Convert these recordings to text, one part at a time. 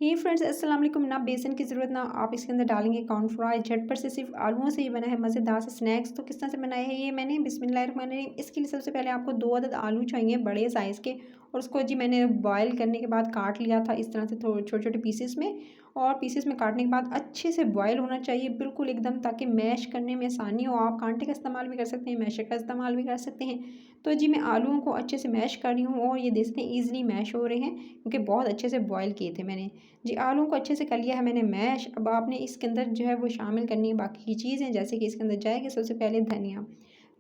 हे friends, अस्सलाम वालेकुम। ना बेसन की ज़रूरत ना आप इसके अंदर डालेंगे कॉर्नफ्लावर। झटपट से सिर्फ आलूओं से ही बना है मज़ेदार सा स्नैक्स। तो किस तरह से बनाया है ये मैंने, बिस्मिल्लाहिर्रहमानिर्रहीम। इसके लिए सबसे पहले आपको 2 अदद आलू चाहिए बड़े साइज़ के, और उसको जी मैंने बॉयल करने के बाद काट लिया था इस तरह से थोड़े छोटे-छोटे पीसेस में। और पीसेस में काटने के बाद अच्छे से बॉयल होना चाहिए बिल्कुल एकदम, ताकि मैश करने में आसानी हो। आप कांटे का इस्तेमाल भी कर सकते हैं, मैशर का इस्तेमाल भी कर सकते हैं। तो जी मैं आलूओं को अच्छे से मैश कर रही हूँ, और ये देख सकते हैं ईज़िली मैश हो रहे हैं क्योंकि बहुत अच्छे से बॉयल किए थे मैंने। जी आलू को अच्छे से कर लिया है मैंने मैश। अब आपने इसके अंदर जो है वो शामिल करनी है बाकी की चीज़ें, जैसे कि इसके अंदर जाएगी सबसे पहले धनिया।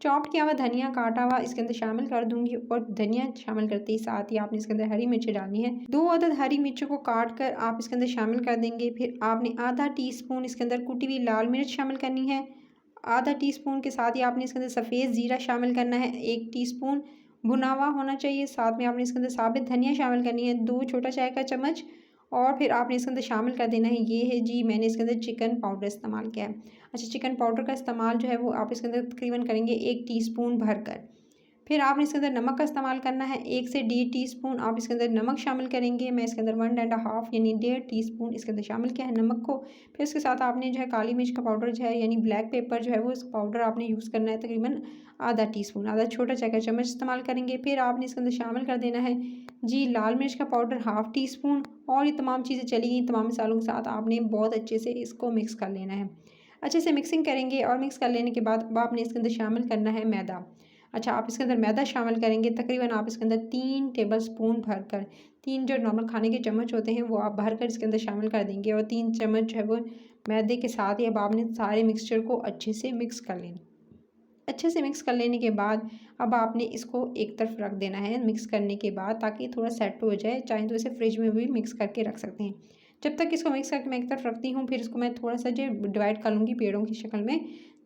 चॉप किया हुआ धनिया काटा हुआ इसके अंदर शामिल कर दूंगी, और धनिया शामिल करते ही साथ ही आपने इसके अंदर हरी मिर्च डालनी है। 2 अदद हरी मिर्चों को काट कर आप इसके अंदर शामिल कर देंगे। फिर आपने आधा टीस्पून इसके अंदर कुटी हुई लाल मिर्च शामिल करनी है। आधा टीस्पून के साथ ही आपने इसके अंदर सफ़ेद ज़ीरा शामिल करना है। 1 टीस्पून भुना हुआ होना चाहिए। साथ में आपने इसके अंदर साबित धनिया शामिल करनी है, 2 छोटा चाय का चम्मच। और फिर आपने इसके अंदर शामिल कर देना है, ये है जी मैंने इसके अंदर चिकन पाउडर इस्तेमाल किया है। अच्छा, चिकन पाउडर का इस्तेमाल जो है वो आप इसके अंदर तकरीबन करेंगे 1 टीस्पून भरकर। फिर आपने इसके अंदर नमक का इस्तेमाल करना है, 1 से 1.5 टीस्पून आप इसके अंदर नमक शामिल करेंगे। मैं इसके अंदर 1 एंड हाफ यानी 1.5 टीस्पून इसके अंदर शामिल किया है नमक को। फिर इसके साथ आपने जो है काली मिर्च का पाउडर जो है यानी ब्लैक पेपर जो है वो इस पाउडर आपने यूज़ करना है, तकरीबन आधा टीस्पून, आधा छोटा चाय का चम्मच इस्तेमाल करेंगे। फिर आपने इसके अंदर शामिल कर देना है जी लाल मिर्च का पाउडर 1/2 टीस्पून। और ये तमाम चीज़ें चली गई, तमाम मसालों के साथ आपने बहुत अच्छे से इसको मिक्स कर लेना है। अच्छे से मिक्सिंग करेंगे, और मिक्स कर लेने के बाद अब आपने इसके अंदर शामिल करना है मैदा। अच्छा, आप इसके अंदर मैदा शामिल करेंगे, तकरीबन आप इसके अंदर 3 टेबलस्पून भरकर, 3 जो नॉर्मल खाने के चम्मच होते हैं वो आप भरकर इसके अंदर शामिल कर देंगे। और 3 चम्मच जो है वो मैदे के साथ ही अब आपने सारे मिक्सचर को अच्छे से मिक्स कर लेना। अच्छे से मिक्स कर लेने के बाद अब आपने इसको एक तरफ रख देना है मिक्स करने के बाद, ताकि थोड़ा सेट हो जाए। चाहे तो इसे फ्रिज में भी मिक्स करके रख सकते हैं। जब तक इसको मिक्स करके मैं एक तरफ रखती हूँ, फिर इसको मैं थोड़ा सा जो डिवाइड कर लूँगी पेड़ों की शक्ल में।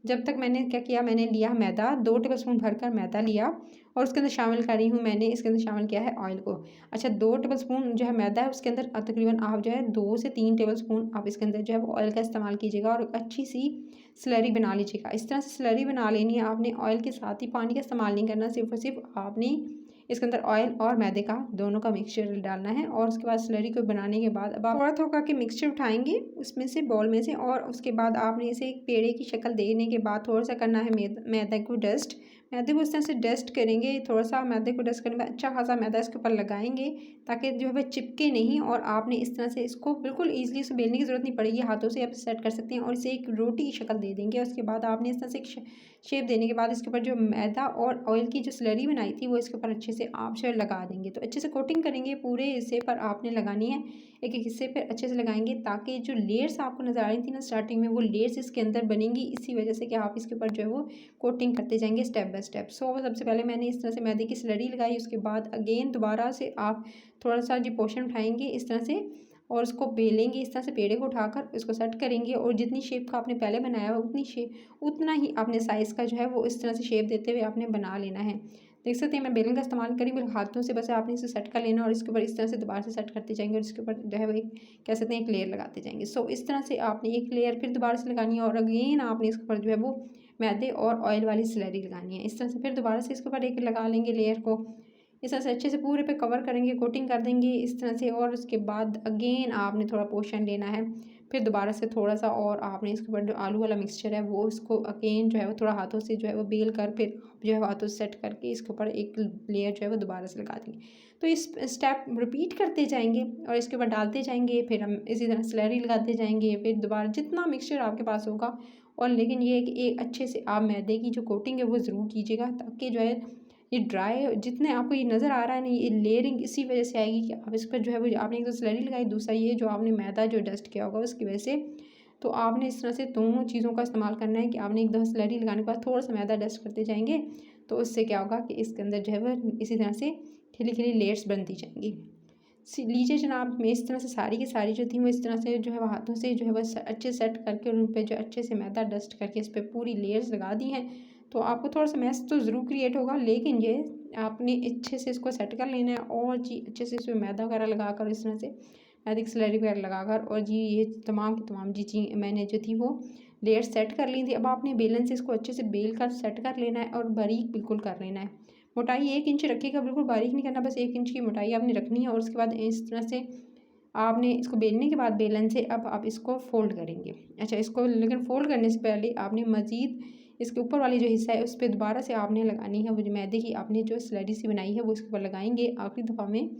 जब तक मैंने क्या किया, मैंने लिया मैदा, 2 टेबलस्पून भरकर मैदा लिया, और उसके अंदर शामिल कर रही हूँ मैंने इसके अंदर शामिल किया है ऑयल को। अच्छा, 2 टेबलस्पून जो है मैदा है उसके अंदर तकरीबन आप जो है 2 से 3 टेबलस्पून आप इसके अंदर जो है वो ऑयल का इस्तेमाल कीजिएगा, और अच्छी सी स्लरी बना लीजिएगा। इस तरह से स्लरी बना लेनी है आपने। ऑयल के साथ ही पानी का इस्तेमाल नहीं करना, सिर्फ और सिर्फ आपने इसके अंदर ऑयल और मैदे का दोनों का मिक्सचर डालना है। और उसके बाद स्लरी को बनाने के बाद अब आप थोड़ा थोड़ा करके मिक्सचर उठाएंगे उसमें से, बॉल में से, और उसके बाद आपने इसे एक पेड़े की शक्ल देने के बाद थोड़ा सा करना है मैदे को डस्ट। मैदे को इस तरह से डस्ट करेंगे, थोड़ा सा मैदे को डस्ट करने के बाद अच्छा खासा मैदा इसके ऊपर लगाएंगे, ताकि जो है वह चिपके नहीं। और आपने इस तरह से इसको बिल्कुल ईजिली से बेलने की ज़रूरत नहीं पड़ेगी, हाथों से आप सेट कर सकते हैं, और इसे एक रोटी की शक्ल दे देंगे। उसके बाद आपने इस तरह से एक शेप देने के बाद इसके ऊपर जो मैदा और ऑयल की जो स्लरी बनाई थी वो इसके ऊपर अच्छे से आप जो लगा देंगे। तो अच्छे से कोटिंग करेंगे, पूरे हिस्से पर आपने लगानी है, एक एक हिस्से पर अच्छे से लगाएंगे, ताकि जो लेयर्स आपको नज़र आ रही थी ना स्टार्टिंग में, वो लेयर्स इसके अंदर बनेंगी, इसी वजह से कि आप इसके ऊपर जो है वो कोटिंग करते जाएंगे स्टेप बाय स्टेप। सो सबसे पहले मैंने इस तरह से मैदे की स्लरी लगाई, उसके बाद अगेन दोबारा से आप थोड़ा सा जो पोर्शन उठाएंगे इस तरह से, और उसको बेलेंगे इस तरह से, पेड़े को उठाकर इसको सेट करेंगे। और जितनी शेप का आपने पहले बनाया हुआ उतना ही आपने साइज़ का जो है वो इस तरह से शेप देते हुए आपने बना लेना है। देख सकते हैं मैं बेलन का इस्तेमाल करी, मेरे हाथों से बस आपने इसे सेट कर लेना, और इसके ऊपर इस तरह से दोबारा से सेट करते जाएंगे, और इसके ऊपर जो है वो एक कह सकते हैं एक लेयर लगाते जाएंगे। सो इस तरह से आपने एक लेयर फिर दोबारा से लगानी है, और अगेन आपने इसके ऊपर जो है वो मैदे और ऑयल वाली स्लरी लगानी है। इस तरह से फिर दोबारा से इसके ऊपर एक लगा लेंगे लेयर को, इस तरह से अच्छे से पूरे पे कवर करेंगे, कोटिंग कर देंगे इस तरह से। और उसके बाद अगेन आपने थोड़ा पोर्शन लेना है, फिर दोबारा से थोड़ा सा, और आपने इसके ऊपर जो आलू वाला मिक्सचर है वो इसको अगेन जो है वो थोड़ा हाथों से जो है वो बेल कर, फिर जो है हाथों से सेट करके इसके ऊपर एक लेयर जो है वो दोबारा से लगा देंगे। तो इस स्टेप रिपीट करते जाएंगे, और इसके ऊपर डालते जाएंगे, फिर हम इसी तरह स्लरी लगाते जाएंगे, फिर दोबारा जितना मिक्सचर आपके पास होगा। और लेकिन ये है कि एक अच्छे से आप मैदे की जो कोटिंग है वो ज़रूर कीजिएगा, ताकि जो है ये ड्राई जितने आपको ये नज़र आ रहा है ना, ये लेयरिंग इसी वजह से आएगी कि आप इस पर जो है वो आपने एक तो स्लरी लगाई, दूसरा ये जो आपने मैदा जो डस्ट किया होगा उसकी वजह से। तो आपने इस तरह से दोनों चीज़ों का इस्तेमाल करना है कि आपने एक दफ़ा स्लरी लगाने के बाद थोड़ा सा मैदा डस्ट करते जाएंगे, तो उससे क्या होगा कि इसके अंदर जो है वह इसी तरह से खिली खिली लेयर्स बनती जाएंगी। लीजिए जनाब, मैं इस तरह से सारी की सारी जो थी वो इस तरह से जो है वो हाथों से जो है वो अच्छे सेट करके, उन पे जो अच्छे से मैदा डस्ट करके इस पर पूरी लेयर्स लगा दी हैं। तो आपको थोड़ा सा मैस तो ज़रूर क्रिएट होगा, लेकिन ये आपने अच्छे से इसको सेट कर लेना है, और जी अच्छे से इसमें मैदा वगैरह लगा कर इस तरह से मैदे की स्लरी वगैरह लगा कर, और जी ये तमाम की तमाम जी चीज़ मैंने जो थी वो लेयर सेट कर ली थी। अब आपने बेलन से इसको अच्छे से बेल कर सेट कर लेना है, और बारीक बिल्कुल कर लेना है। मोटाई 1 इंच रखिएगा, बिल्कुल बारीक नहीं करना, बस 1 इंच की मोटाई आपने रखनी है। और उसके बाद इस तरह से आपने इसको बेलने के बाद बेलन से अब आप इसको फ़ोल्ड करेंगे। अच्छा, इसको लेकिन फ़ोल्ड करने से पहले आपने मज़ीद इसके ऊपर वाली जो हिस्सा है उस पे दोबारा से आपने लगानी है वो जो मैदे की आपने जो स्लरी सी बनाई है वो इसके ऊपर लगाएंगे आखिरी दफ़ा में।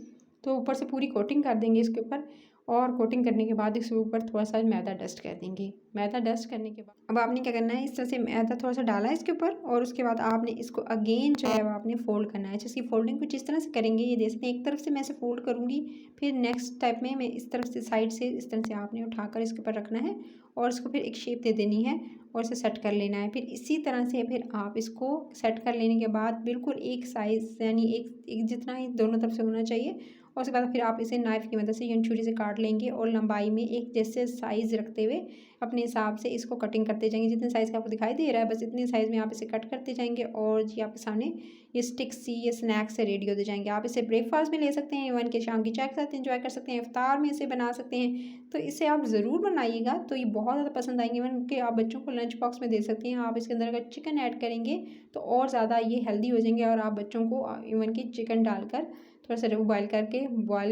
तो ऊपर से पूरी कोटिंग कर देंगे इसके ऊपर, और कोटिंग करने के बाद इसके ऊपर थोड़ा सा मैदा डस्ट कर देंगे। मैदा डस्ट करने के बाद अब आपने क्या करना है, इस तरह से मैदा थोड़ा सा डाला है इसके ऊपर, और उसके बाद आपने इसको अगेन जो है वो आपने फ़ोल्ड करना है। जिसकी फ़ोल्डिंग कुछ इस तरह से करेंगे, ये देख सकते हैं एक तरफ से मैं इसे फ़ोल्ड करूँगी, फिर नेक्स्ट स्टेप में मैं इस तरफ से साइड से इस तरह से आपने उठाकर इसके ऊपर रखना है और इसको फिर एक शेप दे देनी है और इसे सेट कर लेना है। फिर इसी तरह से फिर आप इसको सेट कर लेने के बाद बिल्कुल एक साइज़ यानी एक जितना ही दोनों तरफ से होना चाहिए, और उसके बाद फिर आप इसे नाइफ़ की मदद से या छुरी से काट लेंगे और लंबाई में एक जैसे साइज़ रखते हुए अपने हिसाब से इसको कटिंग करते जाएंगे। जितने साइज़ का आपको दिखाई दे रहा है बस इतने साइज़ में आप इसे कट करते जाएंगे और जी आपके सामने ये स्टिक्स सी ये स्नैक्स से रेडी होते जाएंगे। आप इसे ब्रेकफास्ट में ले सकते हैं, इवन के शाम की चाय के साथ एंजॉय कर सकते हैं, इफ्तार में इसे बना सकते हैं। तो इसे आप ज़रूर बनाइएगा, तो ये बहुत ज़्यादा पसंद आएंगे। इवन कि आप बच्चों को लंच बॉक्स में दे सकते हैं। आप इसके अंदर अगर चिकन ऐड करेंगे तो और ज़्यादा ये हेल्दी हो जाएंगे, और आप बच्चों को इवन कि चिकन डालकर थोड़ा सा बॉयल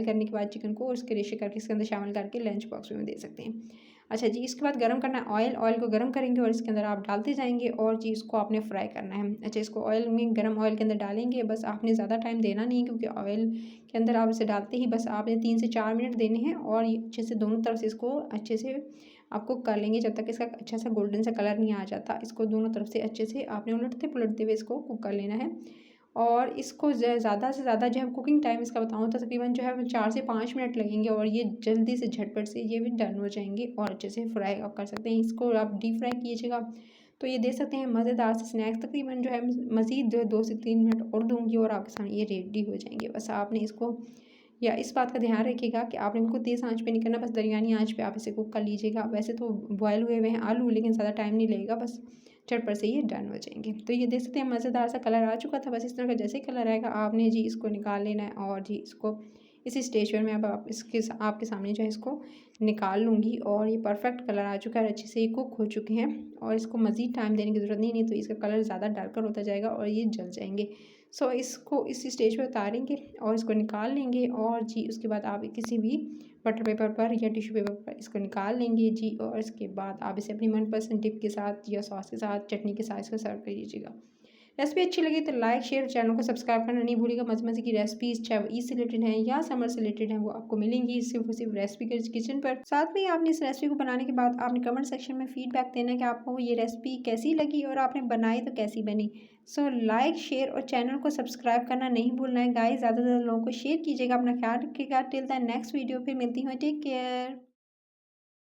करने के बाद चिकन को उसके रेशे करके इसके अंदर शामिल करके लंच बॉक्स में दे सकते हैं। अच्छा जी, इसके बाद गरम करना है ऑयल को गरम करेंगे और इसके अंदर आप डालते जाएंगे और जी इसको आपने फ्राई करना है। अच्छा, इसको ऑयल में गरम ऑयल के अंदर डालेंगे, बस आपने ज़्यादा टाइम देना नहीं है क्योंकि ऑयल के अंदर आप इसे डालते ही बस आपने 3 से 4 मिनट देने हैं, और ये अच्छे से दोनों तरफ से इसको अच्छे से आप कुक कर लेंगे जब तक इसका अच्छा सा गोल्डन सा कलर नहीं आ जाता। इसको दोनों तरफ से अच्छे से आपने उलटते पुलटते हुए इसको कुक कर लेना है। और इसको ज़्यादा से ज़्यादा जो है कुकिंग टाइम इसका बताऊँ तो तकरीबन जो है 4 से 5 मिनट लगेंगे, और ये जल्दी से झटपट से ये भी डन हो जाएंगे और अच्छे से फ्राई आप कर सकते हैं। इसको आप डीप फ्राई कीजिएगा तो ये देख सकते हैं मज़ेदार से स्नैक्स तकरीबन जो है मज़ीद जो है 2 से 3 मिनट और दूँगी और आपके सामने ये रेडी हो जाएंगे। बस आपने इसको या इस बात का ध्यान रखिएगा कि आपने इनको तेज़ आंच पे नहीं करना, बस दरमियानी आंच पे आप इसे कुक कर लीजिएगा। वैसे तो बॉयल हुए हुए हैं आलू, लेकिन ज़्यादा टाइम नहीं लगेगा, बस झटपट से ये डन हो जाएंगे। तो ये देख सकते हैं मज़ेदार सा कलर आ चुका था। बस इस तरह का जैसे कलर आएगा आपने जी इसको निकाल लेना है, और जी इसको इसी स्टेज पर मैं अब इसके आपके सामने जो है इसको निकाल लूँगी, और ये परफेक्ट कलर आ चुका है, अच्छे से ये कुक हो चुके हैं और इसको मज़ीद टाइम देने की ज़रूरत नहीं तो इसका कलर ज़्यादा डार्कर होता जाएगा और ये जल जाएंगे। सो इसको इस स्टेज पे उतारेंगे और इसको निकाल लेंगे, और जी उसके बाद आप किसी भी बटर पेपर पर या टिश्यू पेपर पर इसको निकाल लेंगे जी, और इसके बाद आप इसे अपनी मनपसंद डिप के साथ या सॉस के साथ चटनी के साथ इसको सर्व कर लीजिएगा। रेसिपी अच्छी लगी तो लाइक शेयर चैनल को सब्सक्राइब करना नहीं भूलिएगा। मज़े मज़े की रेसिपीज़ चाहे वो ईद से रिलेटेड हैं या समर से रिलेटेड हैं वो आपको मिलेंगी सिर्फ और सिर्फ रेसिपी के किचन पर। साथ में ही आपने इस रेसिपी को बनाने के बाद आपने कमेंट सेक्शन में फीडबैक देना है कि आपको ये रेसिपी कैसी लगी और आपने बनाई तो कैसी बनी। सो लाइक शेयर और चैनल को सब्सक्राइब करना नहीं भूलना है गाइस। ज़्यादा से ज़्यादा लोगों को शेयर कीजिएगा। अपना ख्याल रखिएगा। टिल द नेक्स्ट वीडियो फिर मिलती हूँ। Take care.